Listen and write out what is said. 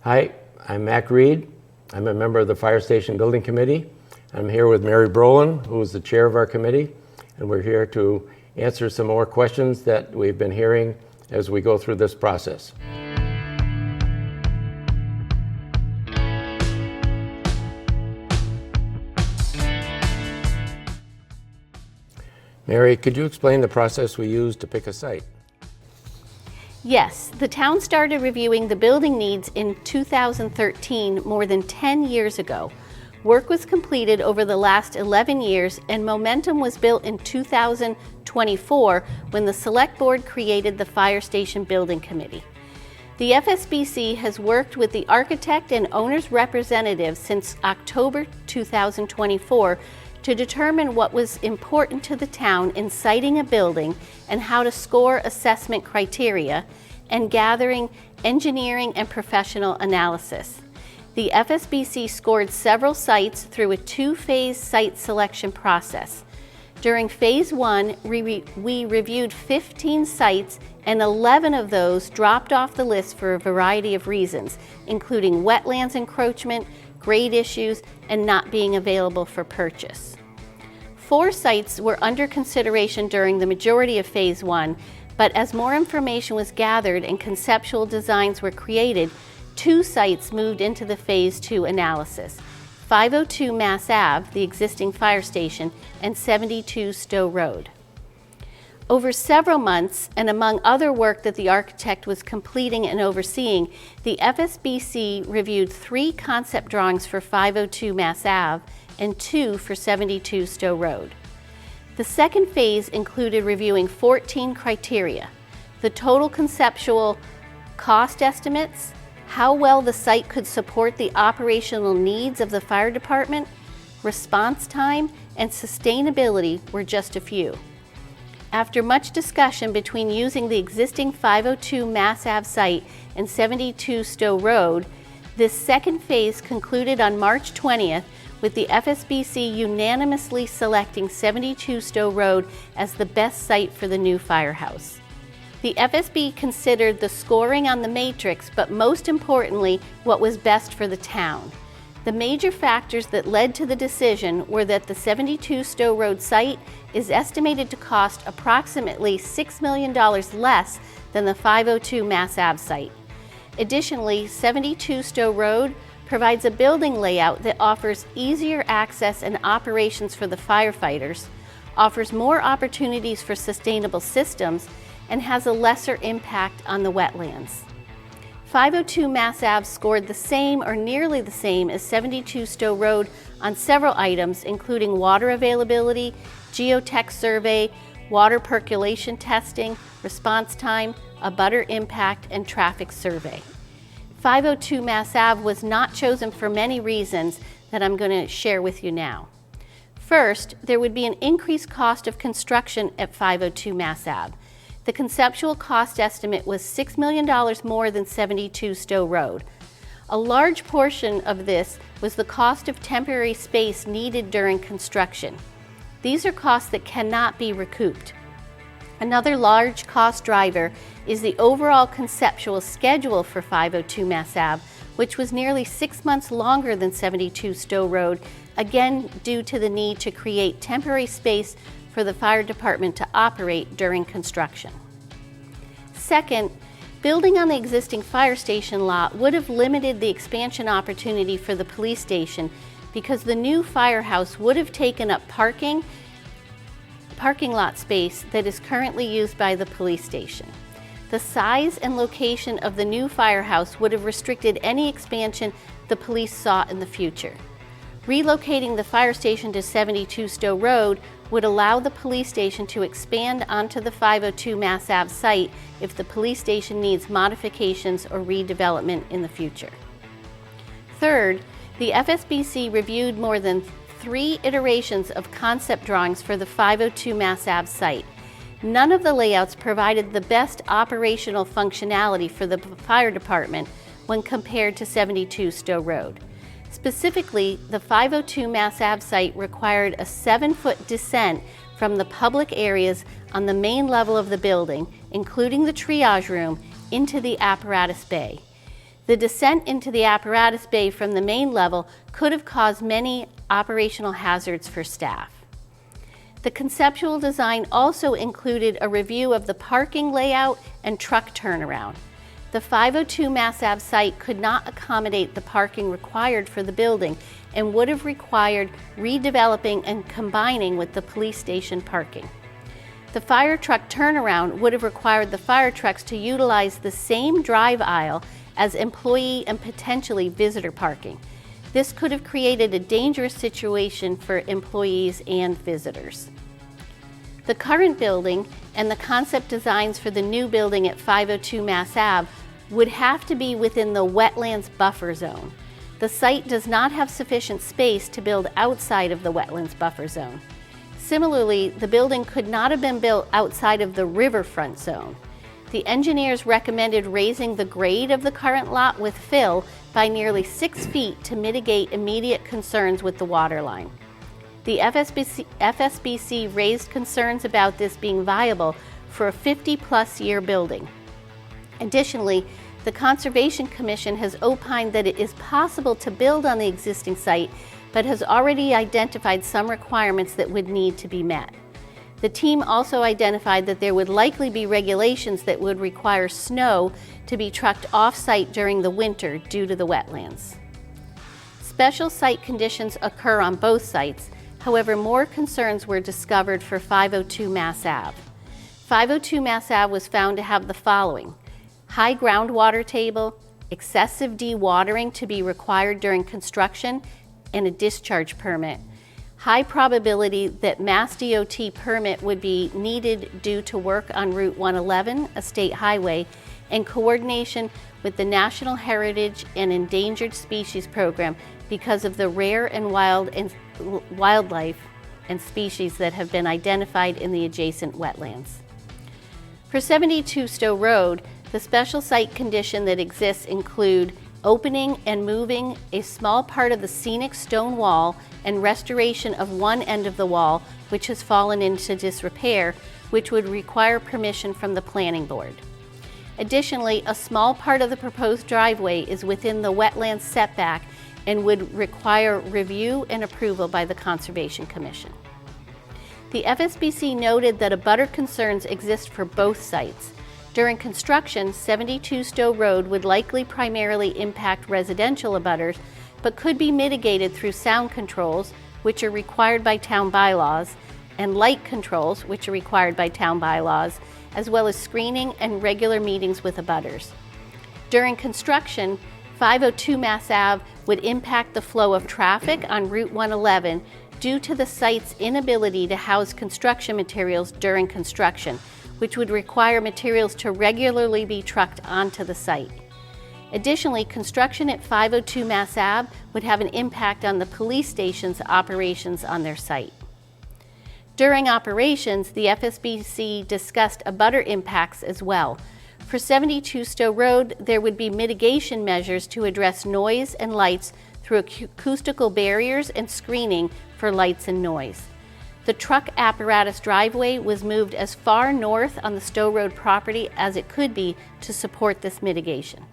Hi, I'm Mac Reed. I'm a member of the Fire Station Building Committee. I'm here with Mary Brolin, who is the chair of our committee, and we're here to answer some more questions that we've been hearing as we go through this process. Mary, could you explain the process we use to pick a site? Yes, the town started reviewing the building needs in 2013, more than 10 years ago. Work was completed over the last 11 years and momentum was built in 2024 when the Select Board created the Fire Station Building Committee. The FSBC has worked with the architect and owner's representatives since October 2024 to determine what was important to the town in siting a building and how to score assessment criteria and gathering engineering and professional analysis. The FSBC scored several sites through a two-phase site selection process. During phase 1, we reviewed 15 sites and 11 of those dropped off the list for a variety of reasons, including wetlands encroachment, grade issues, and not being available for purchase. 4 sites were under consideration during the majority of phase 1, but as more information was gathered and conceptual designs were created, 2 sites moved into the phase 2 analysis: 502 Mass Ave, the existing fire station, and 72 Stowe Road. Over several months, and among other work that the architect was completing and overseeing, the FSBC reviewed 3 concept drawings for 502 Mass Ave and 2 for 72 Stowe Road. The second phase included reviewing 14 criteria: the total conceptual cost estimates, how well the site could support the operational needs of the fire department, response time, and sustainability were just a few. After much discussion between using the existing 502 Mass Ave site and 72 Stowe Road, this second phase concluded on March 20th with the FSBC unanimously selecting 72 Stowe Road as the best site for the new firehouse. The FSB considered the scoring on the matrix, but most importantly, what was best for the town. The major factors that led to the decision were that the 72 Stowe Road site is estimated to cost approximately $6 million less than the 502 Mass Ave site. Additionally, 72 Stowe Road provides a building layout that offers easier access and operations for the firefighters, offers more opportunities for sustainable systems, and has a lesser impact on the wetlands. 502 Mass Ave scored the same or nearly the same as 72 Stowe Road on several items, including water availability, geotech survey, water percolation testing, response time, abutter impact, and traffic survey. 502 Mass Ave was not chosen for many reasons that I'm going to share with you now. First, there would be an increased cost of construction at 502 Mass Ave. The conceptual cost estimate was $6 million more than 72 Stowe Road. A large portion of this was the cost of temporary space needed during construction. These are costs that cannot be recouped. Another large cost driver is the overall conceptual schedule for 502 Mass Ave, which was nearly 6 months longer than 72 Stowe Road, again due to the need to create temporary space for the fire department to operate during construction. Second, building on the existing fire station lot would have limited the expansion opportunity for the police station because the new firehouse would have taken up parking lot space that is currently used by the police station. The size and location of the new firehouse would have restricted any expansion the police sought in the future. Relocating the fire station to 72 Stowe Road would allow the police station to expand onto the 502 Mass Ave site if the police station needs modifications or redevelopment in the future. Third, the FSBC reviewed more than 3 iterations of concept drawings for the 502 Mass Ave site. None of the layouts provided the best operational functionality for the fire department when compared to 72 Stowe Road. Specifically, the 502 Mass Ave site required a 7-foot descent from the public areas on the main level of the building, including the triage room, into the apparatus bay. The descent into the apparatus bay from the main level could have caused many operational hazards for staff. The conceptual design also included a review of the parking layout and truck turnaround. The 502 Mass Ave site could not accommodate the parking required for the building and would have required redeveloping and combining with the police station parking. The fire truck turnaround would have required the fire trucks to utilize the same drive aisle as employee and potentially visitor parking. This could have created a dangerous situation for employees and visitors. The current building and the concept designs for the new building at 502 Mass Ave would have to be within the wetlands buffer zone. The site does not have sufficient space to build outside of the wetlands buffer zone. Similarly, the building could not have been built outside of the riverfront zone. The engineers recommended raising the grade of the current lot with fill by nearly 6 feet to mitigate immediate concerns with the water line. The FSBC raised concerns about this being viable for a 50-plus year building. Additionally, the Conservation Commission has opined that it is possible to build on the existing site, but has already identified some requirements that would need to be met. The team also identified that there would likely be regulations that would require snow to be trucked off-site during the winter due to the wetlands. Special site conditions occur on both sites. However, more concerns were discovered for 502 Mass Ave. 502 Mass Ave was found to have the following: high groundwater table, excessive dewatering to be required during construction, and a discharge permit. High probability that Mass DOT permit would be needed due to work on Route 111, a state highway, and coordination with the National Heritage and Endangered Species Program because of the rare and wildlife and species that have been identified in the adjacent wetlands. For 72 Stowe Road, the special site condition that exists include opening and moving a small part of the scenic stone wall and restoration of one end of the wall, which has fallen into disrepair, which would require permission from the planning board. Additionally, a small part of the proposed driveway is within the wetland setback and would require review and approval by the Conservation Commission. The FSBC noted that abutter concerns exist for both sites. During construction, 72 Stowe Road would likely primarily impact residential abutters, but could be mitigated through sound controls, which are required by town bylaws, and light controls, which are required by town bylaws, as well as screening and regular meetings with abutters. During construction, 502 Mass Ave would impact the flow of traffic on Route 111 due to the site's inability to house construction materials during construction, which would require materials to regularly be trucked onto the site. Additionally, construction at 502 Mass Ave would have an impact on the police station's operations on their site. During operations, the FSBC discussed abutter impacts as well. For 72 Stowe Road, there would be mitigation measures to address noise and lights through acoustical barriers and screening for lights and noise. The truck apparatus driveway was moved as far north on the Stowe Road property as it could be to support this mitigation.